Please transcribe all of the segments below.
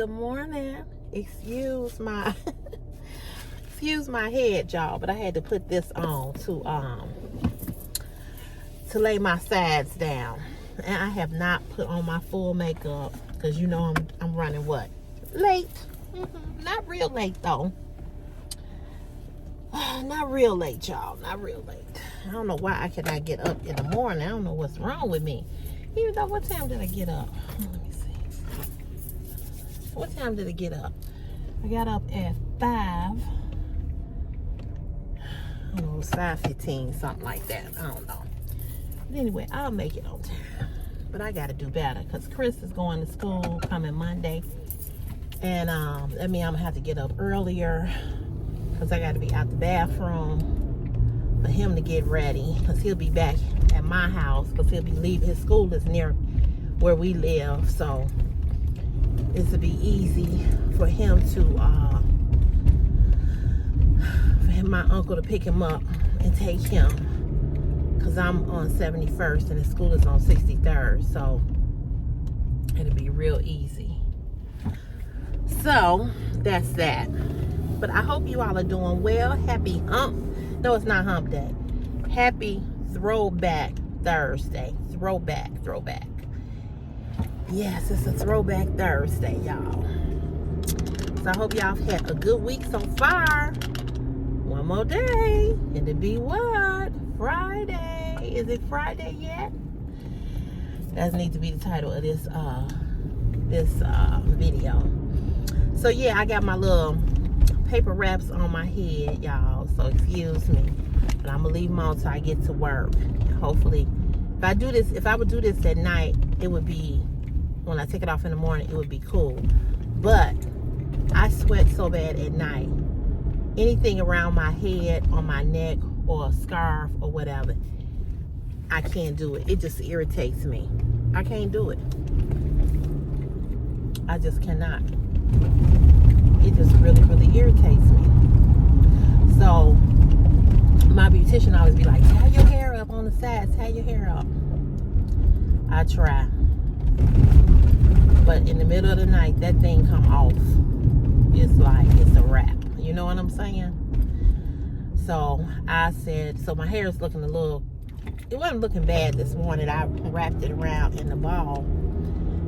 Good morning. Excuse my excuse my head, y'all, but I had to put this on to lay my sides down. And I have not put on my full makeup because you know I'm running what? Late. Not real late though. Not real late, y'all. Not real late. I don't know why I cannot get up in the morning. I don't know what's wrong with me. Even though, what time did I get up? Let me see. What time did I get up? I got up at 5. I don't know, it was 5:15, something like that. I don't know. But anyway, I'll make it on time. But I got to do better because Chris is going to school coming Monday. And that means I'm going to have to get up earlier because I got to be out the bathroom for him to get ready because he'll be back at my house because he'll be leaving. His school is near where we live, so this will be easy for him to my uncle to pick him up and take him because I'm on 71st and the school is on 63rd, so it'll be real easy. So that's that. But I hope you all are doing well. Happy hump. No, it's not hump day. Happy Throwback Thursday. Throwback. Yes, it's a Throwback Thursday, y'all. So I hope y'all have had a good week so far. One more day. And it'll be what? Friday. Is it Friday yet? That needs to be the title of this video. So yeah, I got my little paper wraps on my head, y'all, so excuse me, but I'm gonna leave them on till I get to work. Hopefully, if I would do this at night, it would be, when I take it off in the morning, it would be cool. But I sweat so bad at night, anything around my head, on my neck, or a scarf or whatever, I can't do it. It just irritates me. I can't do it. I just cannot. It just really, really irritates me. So my beautician always be like, tie your hair up on the sides, tie your hair up. I try. But in the middle of the night, that thing come off. It's like, it's a wrap. You know what I'm saying? So I said, so my hair is looking a little, it wasn't looking bad this morning. I wrapped it around in the ball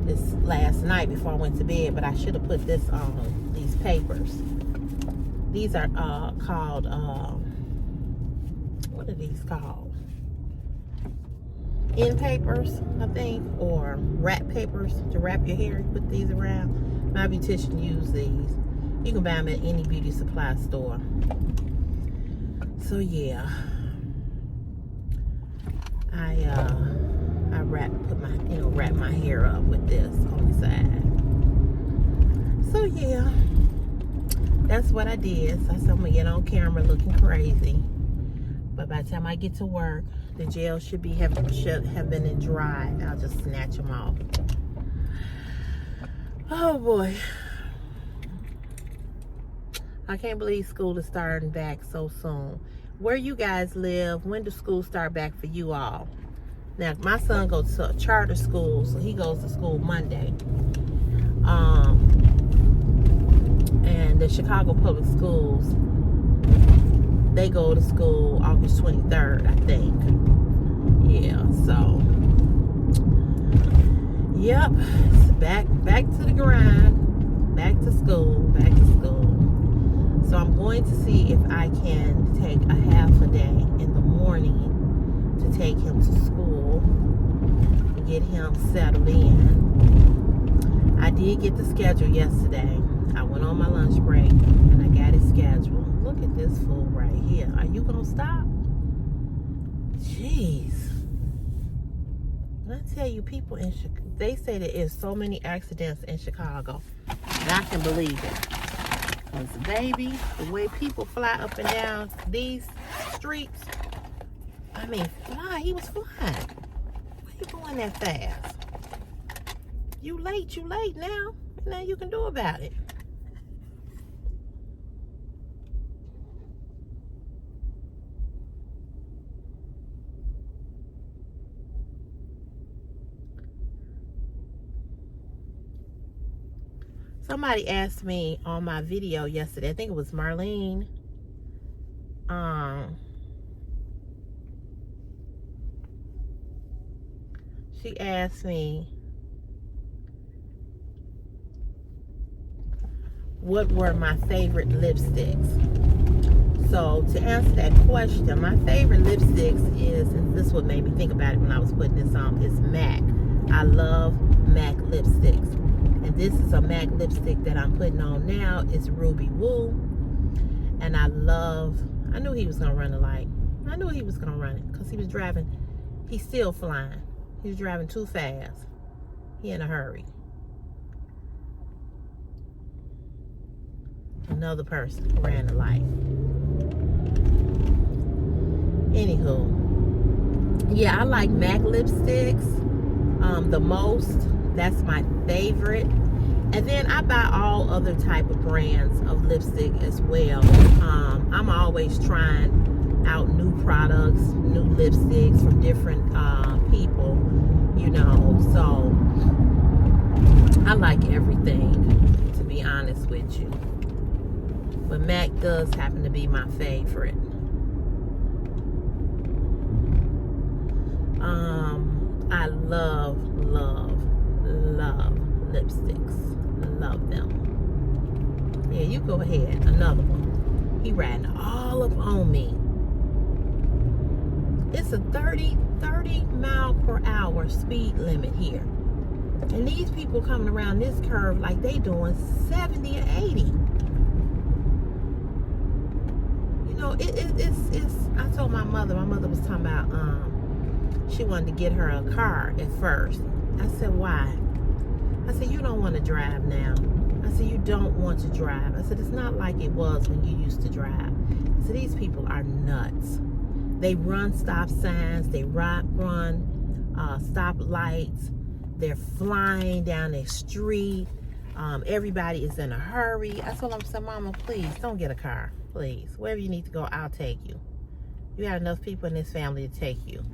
this last night before I went to bed, but I should have put this on, these papers. These are called, what are these called? End papers, I think, or wrap papers to wrap your hair. Put these around. My beautician used these. You can buy them at any beauty supply store. So yeah, I wrap my hair up with this on the side. So yeah, that's what I did. So I said I'm gonna get on camera looking crazy, but by the time I get to work, the gel should have been dry. I'll just snatch them off. Oh boy, I can't believe school is starting back so soon. Where you guys live, when does school start back for you all? Now, my son goes to a charter school, so he goes to school Monday. And the Chicago Public Schools, they go to school August 23rd, I think. Yeah, so, yep, it's back to the grind, back to school. So I'm going to see if I can take a half a day in the morning to take him to school and get him settled in. I did get the schedule yesterday. I went on my lunch break and I got it scheduled. Look at this fool right here. Are you gonna stop? Jeez. When I tell you, people in Chicago, they say there is so many accidents in Chicago, and I can believe it. Because baby, the way people fly up and down these streets, I mean, he was flying. Why you going that fast? You late now. Nothing you can do about it. Somebody asked me on my video yesterday, I think it was Marlene, she asked me what were my favorite lipsticks. So to answer that question, my favorite lipsticks is, and this is what made me think about it when I was putting this on, is MAC. I love MAC lipsticks. And this is a MAC lipstick that I'm putting on now. It's Ruby Woo. And I knew he was going to run the light. I knew he was going to run it because he was driving. He's still flying. He was driving too fast. He in a hurry. Another person ran the light. Anywho. Yeah, I like MAC lipsticks the most. That's my favorite. And then I buy all other type of brands of lipstick as well. I'm always trying out new products, new lipsticks from different people, you know. So I like everything, to be honest with you. But MAC does happen to be my favorite. I love lipsticks. Love them. Yeah, you go ahead. Another one. He riding all up on me. It's a 30 mile per hour speed limit here. And these people coming around this curve like they doing 70 or 80. You know, it's I told my mother was talking about she wanted to get her a car at first. I said, why? I said, you don't want to drive now. I said, you don't want to drive. I said, it's not like it was when you used to drive. I said, these people are nuts. They run stop signs. They run stop lights. They're flying down the street. Everybody is in a hurry. I told them, I said, Mama, please don't get a car. Please. Wherever you need to go, I'll take you. You have enough people in this family to take you.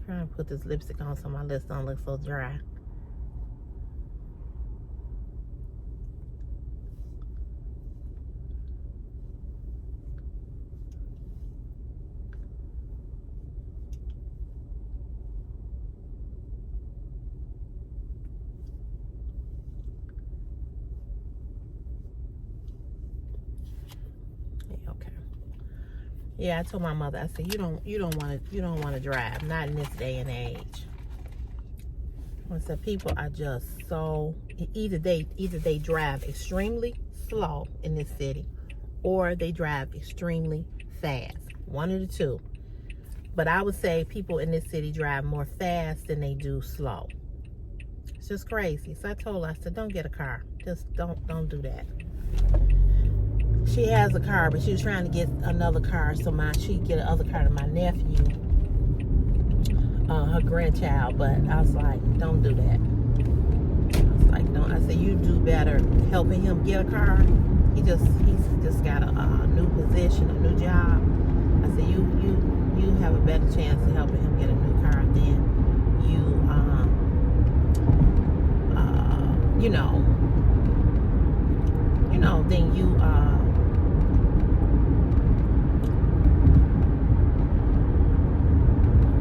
Trying to put this lipstick on so my lips don't look so dry. Yeah, I told my mother, I said, you don't want to drive, not in this day and age. I said, people are just so, either they drive extremely slow in this city, or they drive extremely fast. One of the two. But I would say people in this city drive more fast than they do slow. It's just crazy. So I told her, I said, don't get a car. Just don't do that. She has a car, but she was trying to get another car so she could get another car to my nephew, her grandchild. But I was like, don't do that. I was like, no. I said, you do better helping him get a car. He's just got a new position, a new job. I said, you have a better chance of helping him get a new car than you, than you,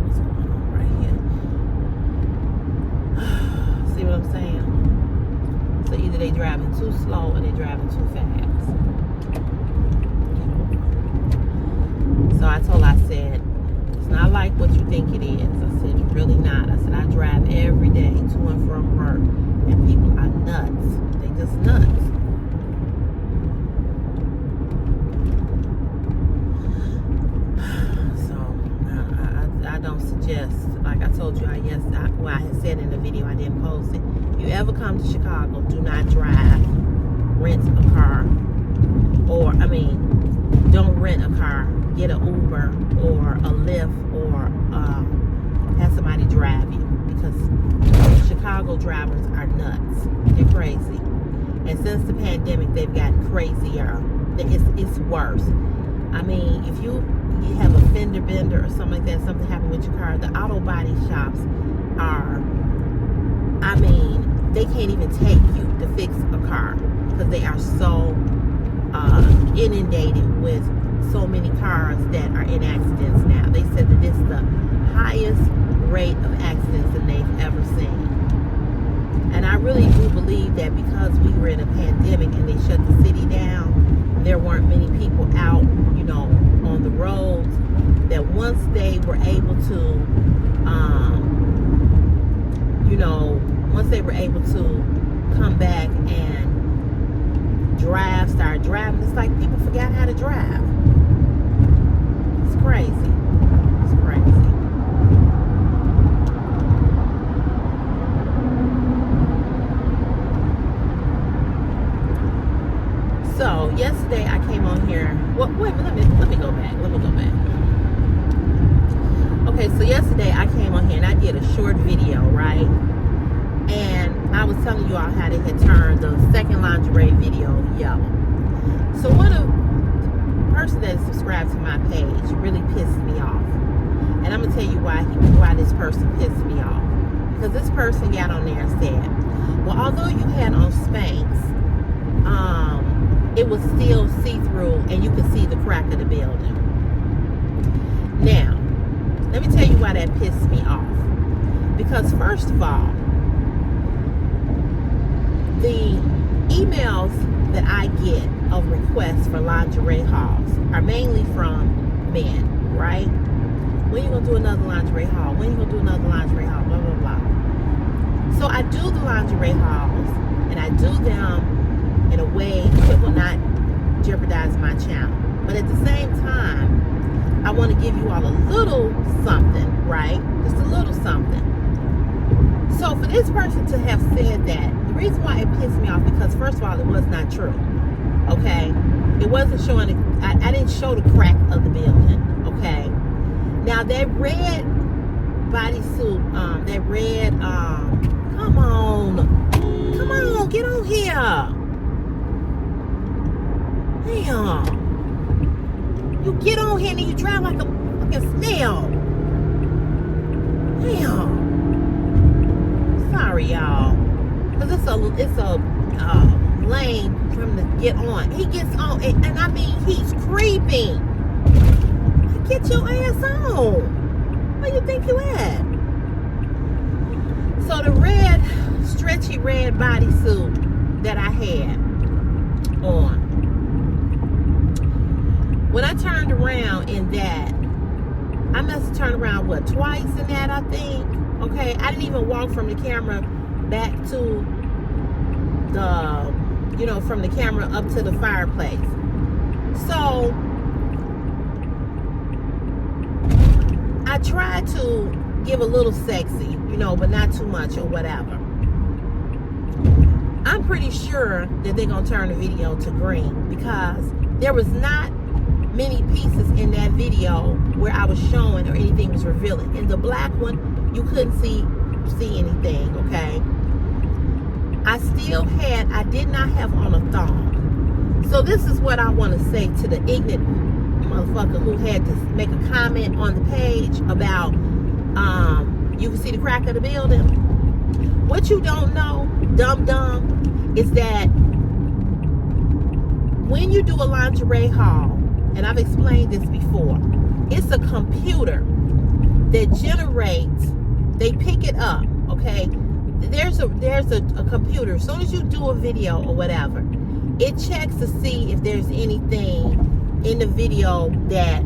what's going on right here? See what I'm saying? So either they driving too slow or they driving too fast. So I told her, I said, it's not like what you think it is. I said, it's really not. I said, I drive every day to and from work, and people are nuts. They just nuts. I don't suggest, like I told you, I had said in the video, I didn't post it. If you ever come to Chicago, do not drive, rent a car, don't rent a car, get an Uber or a Lyft or have somebody drive you, because Chicago drivers are nuts. They're crazy. And since the pandemic, they've gotten crazier. It's worse. I mean, if you have a fender bender or something like that, something happened with your car, the auto body shops are, I mean, they can't even take you to fix a car because they are so inundated with so many cars that are in accidents now. They said that this is the highest rate of accidents that they've ever seen. And I really do believe that because we were in a pandemic and they shut the city down, there weren't many people out, you know, on the roads, that once they were able to, you know, once they were able to come back and start driving, it's like people forgot how to drive. It's crazy. It's crazy. So yesterday I came on here. Well, wait, let me go back. Okay, so yesterday I came on here and I did a short video, right? And I was telling you all how they had turned the second lingerie video yellow. So one of the person that is subscribed to my page really pissed me off. And I'm gonna tell you why this person pissed me off. Because this person got on there and said, well, although you had on Spanx, it was still see-through and you could see the crack of the building. Now, let me tell you why that pissed me off. Because first of all, the emails that I get of requests for lingerie hauls are mainly from men, right? When you gonna do another lingerie haul? When you gonna do another lingerie haul? Blah, blah, blah. So I do the lingerie hauls and I do them in a way that will not jeopardize my channel. But at the same time, I want to give you all a little something, right? Just a little something. So for this person to have said that, the reason why it pissed me off, because first of all, it was not true. Okay? It wasn't showing, I didn't show the crack of the building. Okay? Now that red bodysuit, that red, come on, get on here. Damn. You get on here and you drive like a fucking snail. Damn. Sorry, y'all. Because it's a lane for him to get on. He gets on, and I mean, he's creeping. Get your ass on. Where you think you at? So the red, stretchy red bodysuit that I had on, when I turned around in that, I must have turned around, what, twice in that, I think? Okay, I didn't even walk from the camera back to the, you know, from the camera up to the fireplace. So, I tried to give a little sexy, you know, but not too much or whatever. I'm pretty sure that they're going to turn the video to green because there was not many pieces in that video where I was showing or anything was revealing. In the black one, you couldn't see anything, okay? I did not have on a thong. So this is what I want to say to the ignorant motherfucker who had to make a comment on the page about you can see the crack of the building. What you don't know, dumb, is that when you do a lingerie haul, and I've explained this before, it's a computer that generates, they pick it up, okay? There's a computer. As soon as you do a video or whatever, it checks to see if there's anything in the video that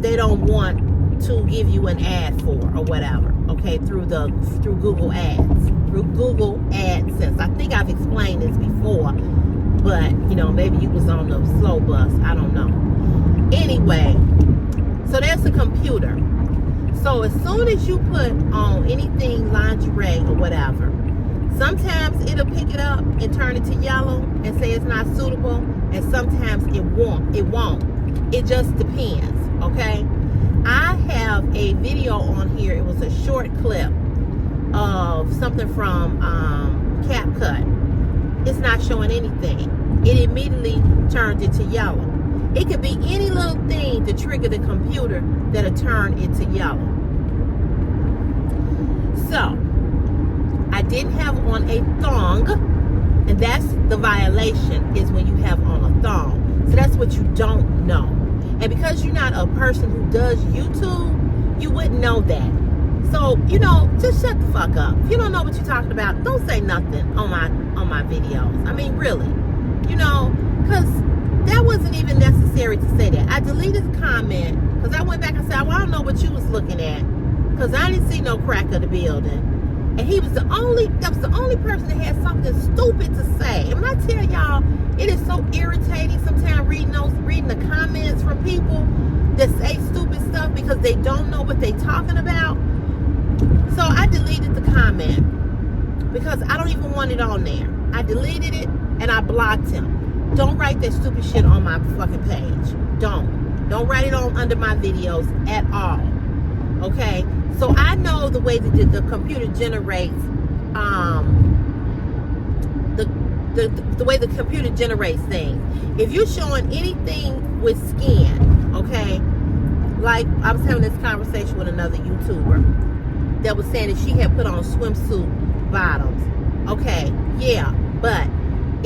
they don't want to give you an ad for or whatever, okay, through Google Ads, through Google AdSense. I think I've explained this before, but, you know, maybe you was on the slow bus. I don't know. Anyway, so there's a computer. So as soon as you put on anything lingerie or whatever, sometimes it'll pick it up and turn it to yellow and say it's not suitable, and sometimes it won't. It just depends, okay? I have a video on here. It was a short clip of something from CapCut. It's not showing anything. It immediately turned it to yellow. It could be any little thing to trigger the computer that'll turn it to yellow. So, I didn't have on a thong, and that's the violation, is when you have on a thong. So that's what you don't know. And because you're not a person who does YouTube, you wouldn't know that. So, just shut the fuck up. If you don't know what you're talking about, don't say nothing on my videos. I mean, really. Because that wasn't even necessary to say that. I deleted the comment because I went back and said, well, I don't know what you was looking at, because I didn't see no crack of the building. And that was the only person that had something stupid to say. And when I tell y'all, it is so irritating sometimes reading the comments from people that say stupid stuff because they don't know what they're talking about. So I deleted the comment because I don't even want it on there. I deleted it and I blocked him. Don't write that stupid shit on my fucking page. Don't write it on under my videos at all. Okay? So I know the way that the computer generates the way the computer generates things. If you're showing anything with skin, okay, like I was having this conversation with another YouTuber that was saying that she had put on swimsuit bottoms. Okay, yeah, but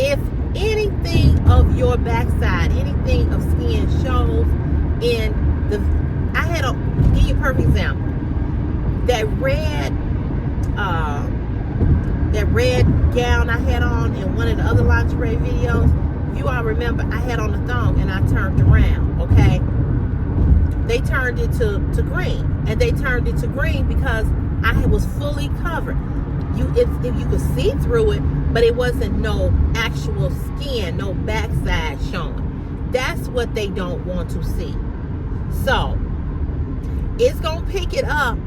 if anything of your backside, anything of skin shows in give you a perfect example. That red gown I had on in one of the other lingerie videos, you all remember I had on a thong and I turned around, okay? They turned it to green. And they turned it to green because I was fully covered. If you could see through it, but it wasn't no actual skin, no backside showing. That's what they don't want to see. So, it's going to pick it up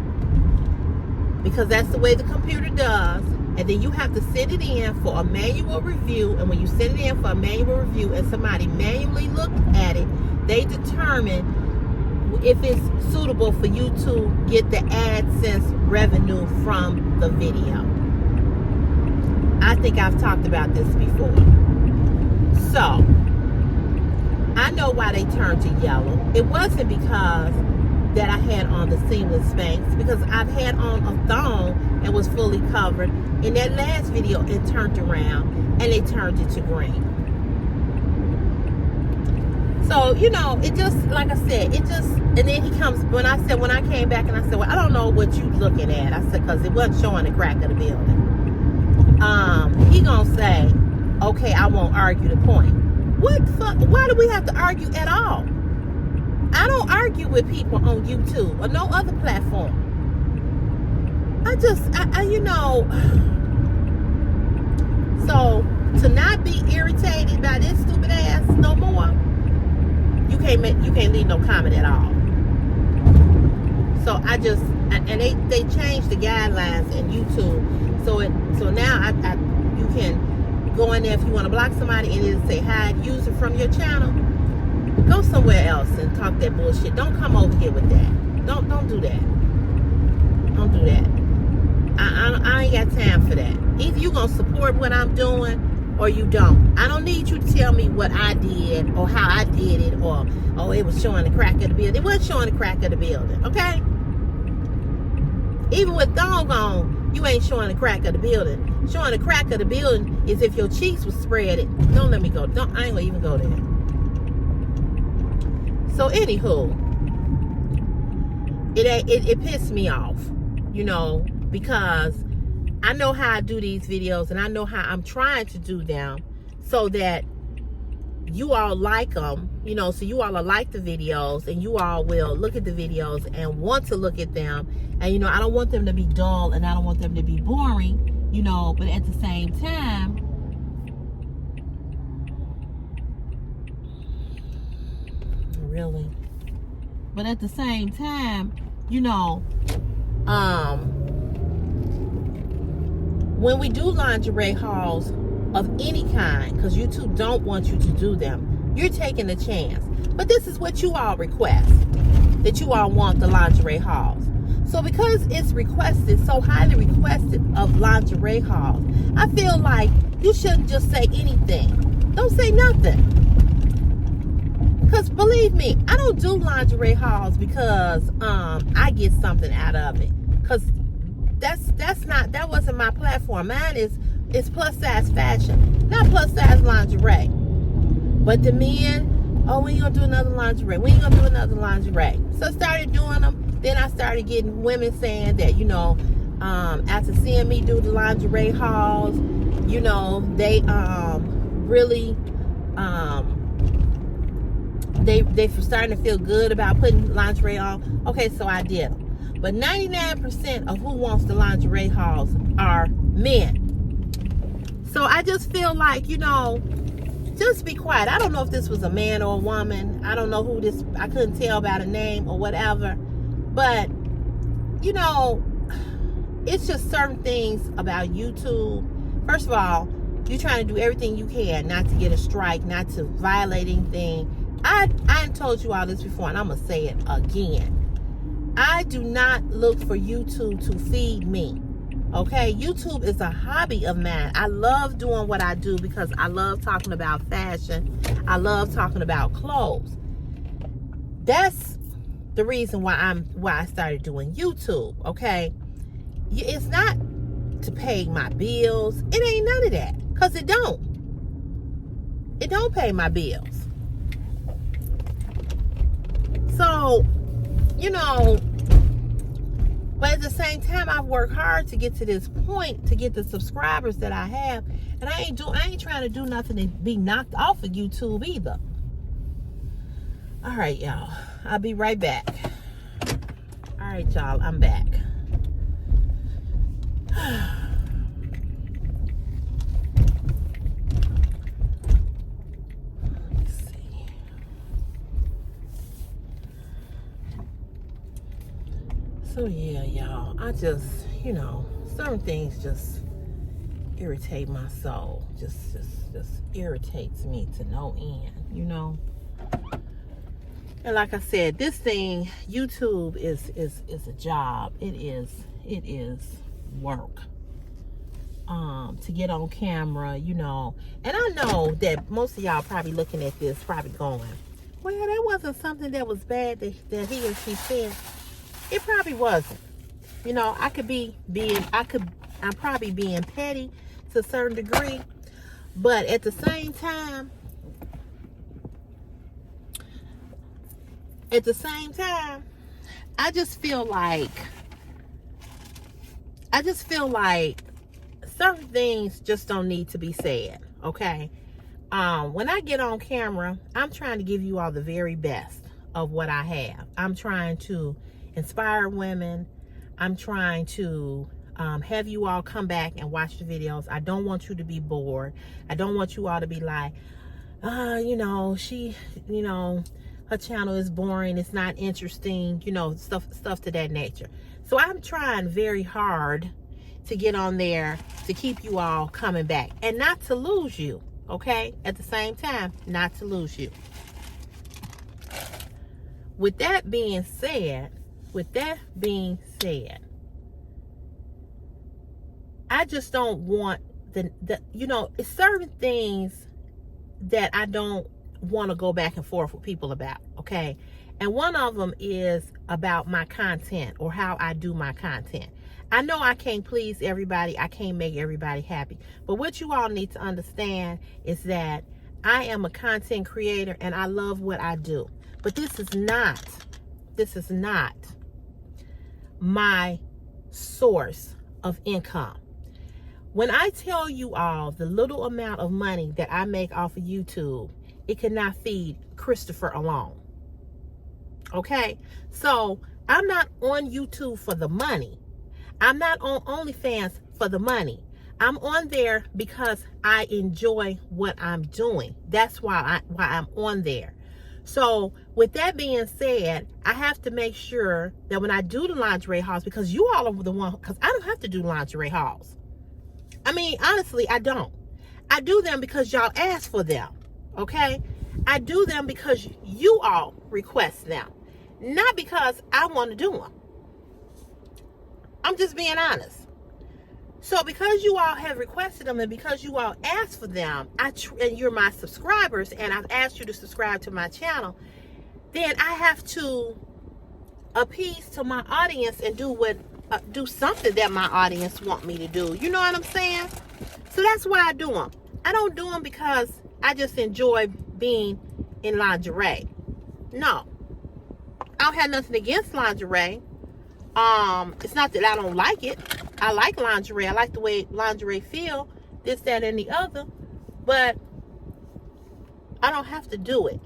because that's the way the computer does. And then you have to send it in for a manual review. And when you send it in for a manual review and somebody manually looked at it, they determine if it's suitable for you to get the AdSense revenue from the video. I think I've talked about this before. So, I know why they turned to yellow. It wasn't because that I had on the seamless Spanx, because I've had on a thong and was fully covered. In that last video, it turned around and they turned it to green. So, it just, like I said, and then he comes, when I came back and I said, well, I don't know what you looking at. I said, because it wasn't showing the crack of the building. He gonna say, okay, I won't argue the point. What the fuck? Why do we have to argue at all? I don't argue with people on YouTube or no other platform. So to not be irritated by this stupid ass no more, you can't leave no comment at all. So they changed the guidelines in YouTube. So now you can go in there if you want to block somebody and it'll say hide user from your channel. Go somewhere else and talk that bullshit. Don't come over here with that. Don't do that. Don't do that. I ain't got time for that. Either you gonna support what I'm doing or you don't. I don't need you to tell me what I did or how I did it or it was showing the crack of the building. It wasn't showing the crack of the building, okay? Even with thong on, you ain't showing the crack of the building. Showing the crack of the building is if your cheeks was spread. Don't let me go. I ain't gonna even go there. So anywho, it pissed me off, because I know how I do these videos and I know how I'm trying to do them so that you all like them, so you all will like the videos and you all will look at the videos and want to look at them. And, I don't want them to be dull and I don't want them to be boring, but at the same time, really. But at the same time, when we do lingerie hauls of any kind, because YouTube don't want you to do them, you're taking a chance. But this is what you all request, that you all want the lingerie hauls. So because it's requested, so highly requested of lingerie hauls, I feel like you shouldn't just say anything. Don't say nothing. Because believe me, I don't do lingerie hauls because I get something out of it. Cause that wasn't my platform. Mine is plus size fashion, not plus size lingerie. But the men, oh, we ain't gonna do another lingerie. We ain't gonna do another lingerie. So I started doing them. Then I started getting women saying that, after seeing me do the lingerie hauls, they really they starting to feel good about putting lingerie on. Okay, so I did them. But 99% of who wants the lingerie hauls are men. So I just feel like, just be quiet. I don't know if this was a man or a woman. I don't know who this, I couldn't tell by the name or whatever. But, it's just certain things about YouTube. First of all, you're trying to do everything you can not to get a strike, not to violate anything. I told you all this before, and I'm going to say it again. I do not look for YouTube to feed me. Okay? YouTube is a hobby of mine. I love doing what I do because I love talking about fashion. I love talking about clothes. That's the reason why I started doing YouTube. Okay? It's not to pay my bills. It ain't none of that. Because it don't. It don't pay my bills. So, but at the same time, I've worked hard to get to this point, to get the subscribers that I have. And I ain't trying to do nothing to be knocked off of YouTube either. All right, y'all. I'll be right back. All right, y'all. I'm back. So yeah, y'all, I just, certain things just irritate my soul. Just irritates me to no end, And like I said, this thing, YouTube is a job. It is work. To get on camera, and I know that most of y'all probably looking at this, probably going, well, that wasn't something that was bad that he or she said. It probably wasn't. I'm probably being petty to a certain degree. But at the same time, I just feel like certain things just don't need to be said. Okay? When I get on camera, I'm trying to give you all the very best of what I have. I'm trying to inspire women. I'm trying to have you all come back and watch the videos. I don't want you to be bored. I don't want you all to be like, her channel is boring. It's not interesting, stuff to that nature. So I'm trying very hard to get on there to keep you all coming back and not to lose you. Okay? At the same time, not to lose you. With that being said, I just don't want it's certain things that I don't want to go back and forth with people about, okay? And one of them is about my content or how I do my content. I know I can't please everybody. I can't make everybody happy. But what you all need to understand is that I am a content creator and I love what I do. But this is not my source of income. When I tell you all the little amount of money that I make off of YouTube, it cannot feed Christopher alone. Okay? So I'm not on YouTube for the money. I'm not on OnlyFans for the money. I'm on there because I enjoy what I'm doing. That's why I'm on there. So with that being said, I have to make sure that when I do the lingerie hauls, because you all are the one, because I don't have to do lingerie hauls. I mean, honestly, I don't. I do them because y'all ask for them, okay? I do them because you all request them, not because I want to do them. I'm just being honest. So because you all have requested them and because you all asked for them, and you're my subscribers, and I've asked you to subscribe to my channel, then I have to appease to my audience and do something that my audience want me to do. You know what I'm saying? So that's why I do them. I don't do them because I just enjoy being in lingerie. No, I don't have nothing against lingerie. It's not that I don't like it. I like lingerie. I like the way lingerie feel, this, that, and the other. But I don't have to do it.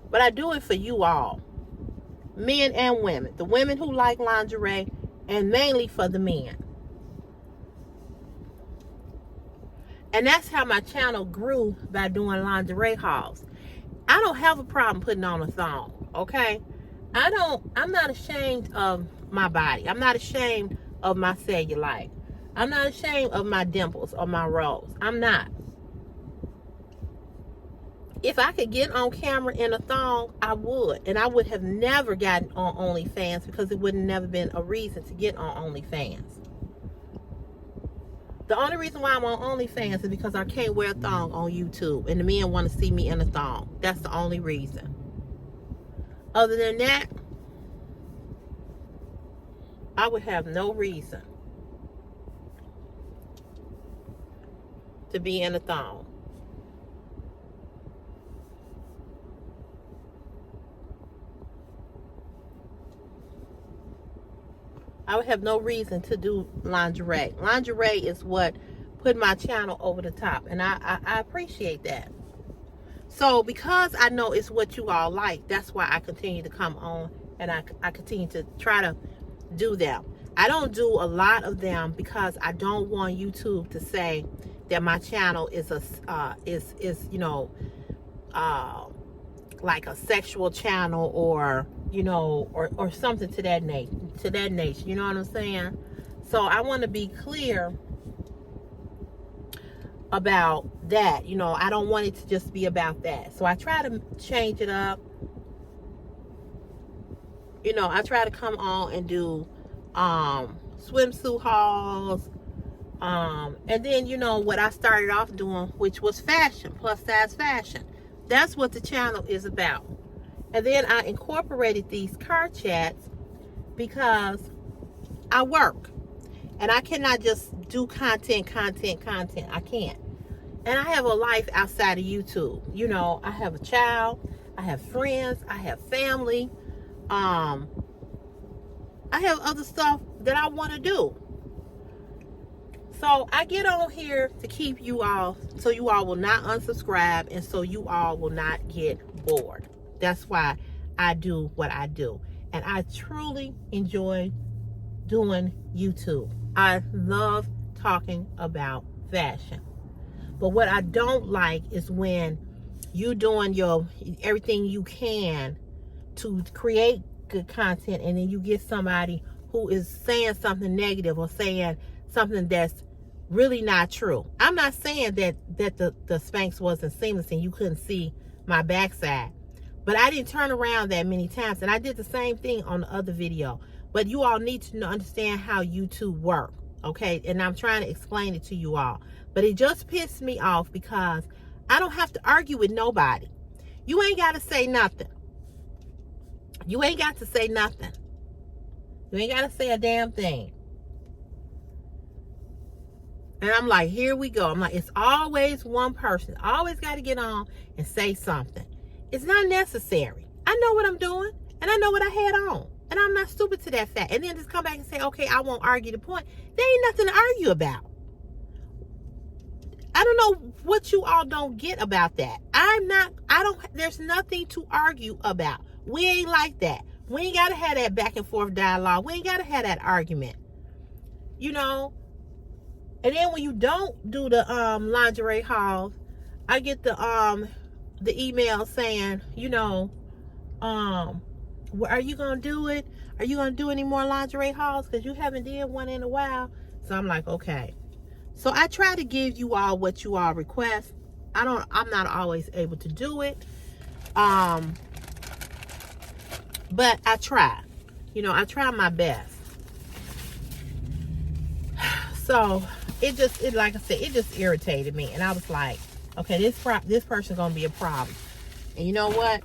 But I do it for you all. Men and women. The women who like lingerie, and mainly for the men. And that's how my channel grew, by doing lingerie hauls. I don't have a problem putting on a thong, okay? I'm not ashamed of my body. I'm not ashamed of my cellulite. I'm not ashamed of my dimples or my rolls. I'm not. If I could get on camera in a thong, I would. And I would have never gotten on OnlyFans because it would have never been a reason to get on OnlyFans. The only reason why I'm on OnlyFans is because I can't wear a thong on YouTube and the men want to see me in a thong. That's the only reason. Other than that, I would have no reason to be in a thong. I would have no reason to do lingerie. Lingerie is what put my channel over the top, and I appreciate that. So because I know it's what you all like, that's why I continue to come on, and I continue to try to do them. I don't do a lot of them because I don't want YouTube to say that my channel is like a sexual channel, or or something to that nature. You know what I'm saying? So I want to be clear about that. I don't want it to just be about that. So I try to change it up. I try to come on and do swimsuit hauls. And then, what I started off doing, which was fashion, plus size fashion. That's what the channel is about. And then I incorporated these car chats because I work. And I cannot just do content. I can't. And I have a life outside of YouTube. I have a child. I have friends. I have family. I have other stuff that I want to do. So I get on here to keep you all, so you all will not unsubscribe, and so you all will not get bored. That's why I do what I do. And I truly enjoy doing YouTube. I love talking about fashion. But what I don't like is when you doing everything you can to create good content, and then you get somebody who is saying something negative or saying something that's really not true. I'm not saying that the Spanx wasn't seamless and you couldn't see my backside. But I didn't turn around that many times. And I did the same thing on the other video. But you all need to understand how YouTube works. Okay? And I'm trying to explain it to you all. But it just pissed me off because I don't have to argue with nobody. You ain't got to say nothing. You ain't got to say nothing. You ain't got to say a damn thing. And I'm like, here we go. I'm like, it's always one person. Always got to get on and say something. It's not necessary. I know what I'm doing, and I know what I had on. And I'm not stupid to that fact. And then just come back and say, okay, I won't argue the point. There ain't nothing to argue about. I don't know what you all don't get about that. There's nothing to argue about. We ain't like that. We ain't got to have that back and forth dialogue. We ain't got to have that argument. And then when you don't do the lingerie hauls, I get the email saying, are you gonna do it? Are you gonna do any more lingerie hauls? Because you haven't did one in a while. So I'm like, okay. So I try to give you all what you all request. I'm not always able to do it. But I try. I try my best. So like I said, it just irritated me. And I was like, Okay, this person gonna be a problem. And you know what?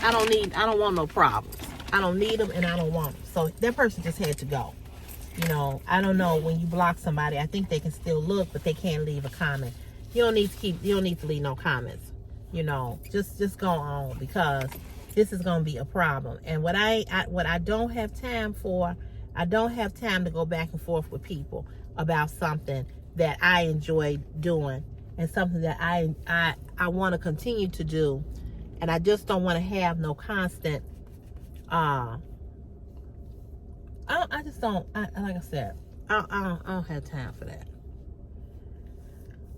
I don't want no problems. I don't need them and I don't want them. So that person just had to go. You know, I don't know, when you block somebody, I think they can still look, but they can't leave a comment. You don't need to leave no comments. You know, just go on, because this is gonna be a problem. And what I don't have time for, I don't have time to go back and forth with people about something that I enjoy doing and something that I want to continue to do, and I just don't want to have no constant. I just don't. Like I said, I don't have time for that.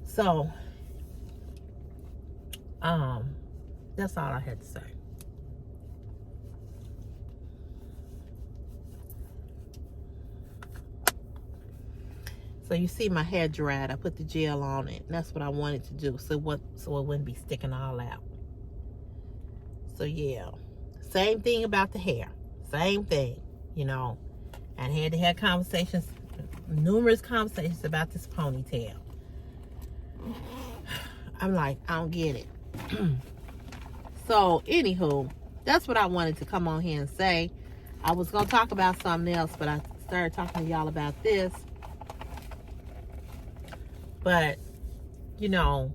So, that's all I had to say. So you see my hair dried. I put the gel on it. And that's what I wanted to do. So it wouldn't be sticking all out. So yeah. Same thing about the hair. Same thing. You know. And had to have conversations, numerous conversations about this ponytail. I'm like, I don't get it. So anywho, that's what I wanted to come on here and say. I was gonna talk about something else, but I started talking to y'all about this. But, you know,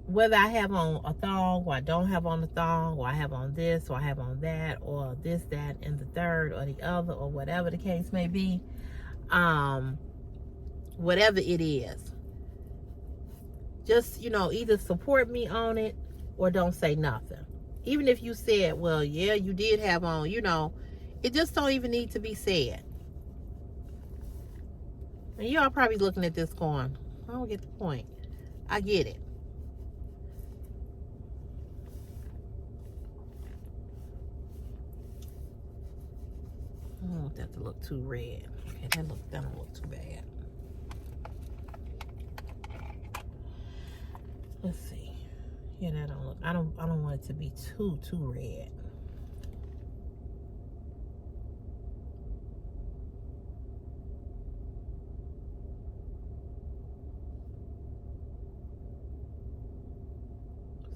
whether I have on a thong or I don't have on a thong, or I have on this or I have on that, or this, that, and the third, or the other, or whatever the case may be, whatever it is, just, you know, either support me on it or don't say nothing. Even if you said, well, yeah, you did have on, you know, it just don't even need to be said. And y'all probably looking at this going, I don't get the point. I get it. I don't want that to look too red. Okay, that don't look too bad. Let's see. Yeah, that don't look. I don't want it to be too red.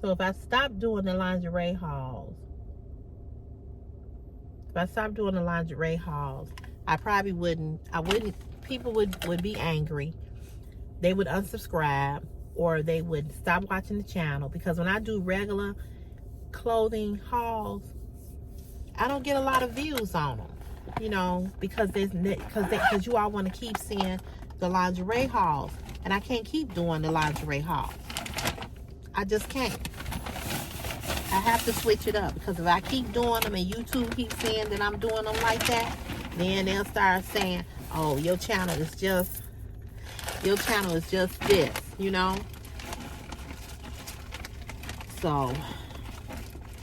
So if I stop doing the lingerie hauls, I probably wouldn't, people would be angry. They would unsubscribe, or they would stop watching the channel, because when I do regular clothing hauls, I don't get a lot of views on them, you know, because you all want to keep seeing the lingerie hauls, and I can't keep doing the lingerie hauls. I just can't. I have to switch it up, because if I keep doing them and YouTube keeps saying that I'm doing them like that, then they'll start saying, oh, your channel is just this, you know. So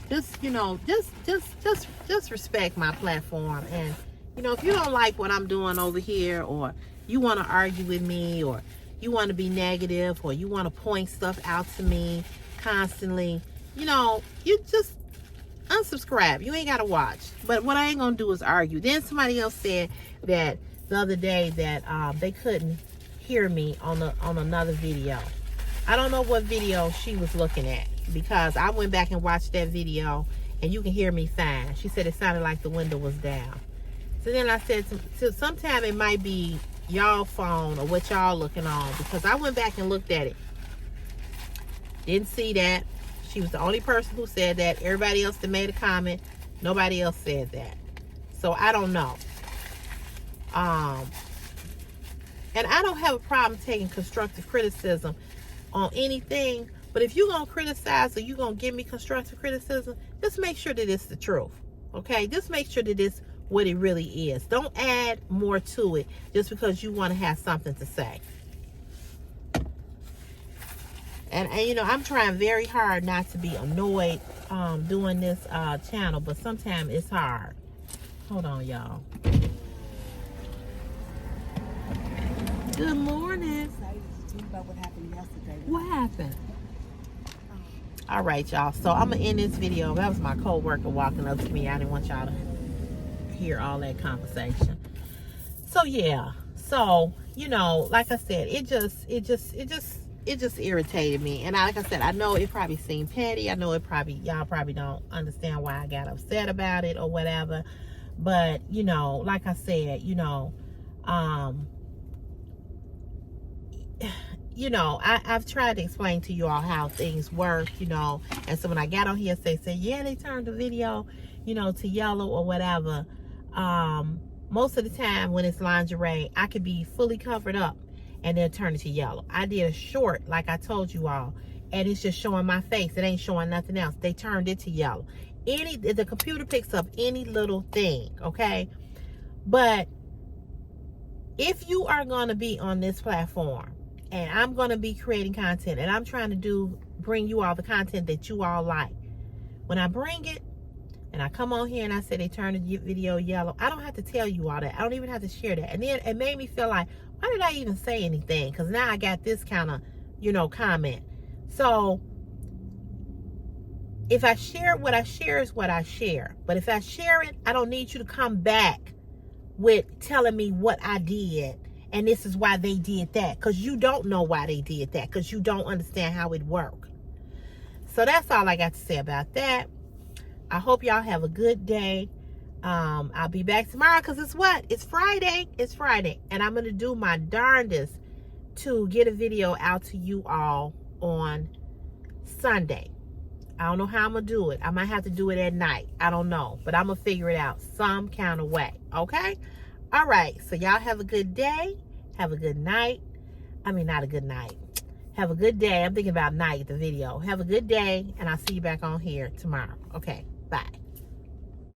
just, you know, just respect my platform. And, you know, if you don't like what I'm doing over here, or you want to argue with me, or you want to be negative, or you want to point stuff out to me constantly, you know, you just unsubscribe. You ain't got to watch. But what I ain't going to do is argue. Then somebody else said that the other day that they couldn't hear me on another video. I don't know what video she was looking at, because I went back and watched that video and you can hear me fine. She said it sounded like the window was down. So then I said, so sometime it might be y'all phone or what y'all looking on, because I went back and looked at it. Didn't see that. She was the only person who said that. Everybody else that made a comment, nobody else said that. So I don't know. And I don't have a problem taking constructive criticism on anything, but if you're going to criticize or you're going to give me constructive criticism, just make sure that it's the truth. Okay? Just make sure that it's what it really is. Don't add more to it just because you want to have something to say. And you know, I'm trying very hard not to be annoyed doing this channel, but sometimes it's hard. Hold on, y'all. Good morning. About what happened yesterday. What happened? All right, y'all. So I'm gonna end this video. That was my co-worker walking up to me. I didn't want y'all to hear all that conversation. So yeah. So, you know, like I said, it just it just irritated me. And like I said, I know it probably seemed petty. I know y'all probably don't understand why I got upset about it or whatever. But, you know, like I said, you know, I've tried to explain to you all how things work, you know. And so when I got on here, say, yeah, they turned the video, you know, to yellow or whatever. Most of the time when it's lingerie, I could be fully covered up and they'll turn it to yellow. I did a short, like I told you all, and it's just showing my face. It ain't showing nothing else. They turned it to yellow. The computer picks up any little thing, okay? But if you are going to be on this platform and I'm going to be creating content and I'm trying to bring you all the content that you all like, when I bring it and I come on here and I say they turned the video yellow, I don't have to tell you all that. I don't even have to share that. And then it made me feel like, why did I even say anything? Because now I got this kind of, you know, comment. So if I share what I share is what I share. But if I share it, I don't need you to come back with telling me what I did and this is why they did that, because you don't know why they did that, because you don't understand how it works. So that's all I got to say about that. I hope y'all have a good day. I'll be back tomorrow because it's Friday. It's Friday, and I'm gonna do my darndest to get a video out to you all on Sunday. I don't know how I'm gonna do it. I might have to do it at night. I don't know, but I'm gonna figure it out some kind of way. Okay? All right. So y'all have a good day. Have a good night. I mean, not a good night. Have a good day. I'm thinking about night, the video. Have a good day, and I'll see you back on here tomorrow. Okay. Bye.